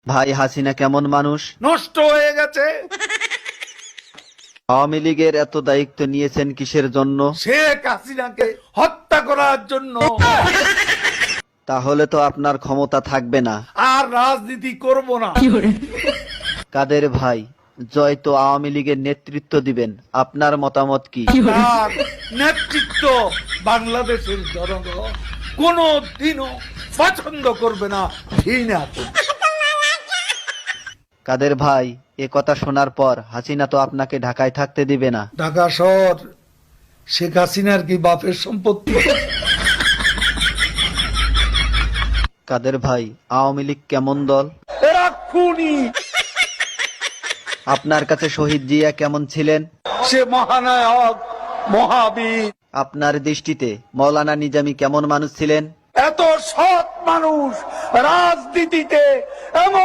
ভাই হাসিনা কেমন মানুষ? নষ্ট হয়ে গেছে। আওয়ামী লীগের এত দায়িত্ব নিয়েছেন কিসের জন্য? শেখ হাসিনাকে হত্যা করার জন্য। তাহলে তো আপনার ক্ষমতা থাকবে না। আর রাজনীতি করব না। কাদের ভাই, জয় তো আওয়ামী লীগের নেতৃত্ব দিবেন, আপনার মতামত কি? তার নেতৃত্ব বাংলাদেশের জনগণ কোনো দিনও পছন্দ করবে না, ঘৃণা করবে। কাদের ভাই, এ কথা শোনার পর হাসিনা তো আপনাকে ঢাকায় থাকতে দিবে না। ঢাকা শহর শেখ হাসিনার কি বাপের সম্পত্তি? কাদের ভাই, আওয়ামী লীগ কেমন দল? এরা খুনি। আপনার কাছে শহীদ জিয়া কেমন ছিলেন? সে মহানায়ক, মহাবীর। আপনার দৃষ্টিতে মৌলানা নিজামী কেমন মানুষ ছিলেন? এত সৎ মানুষ রাজনীতিতে এমন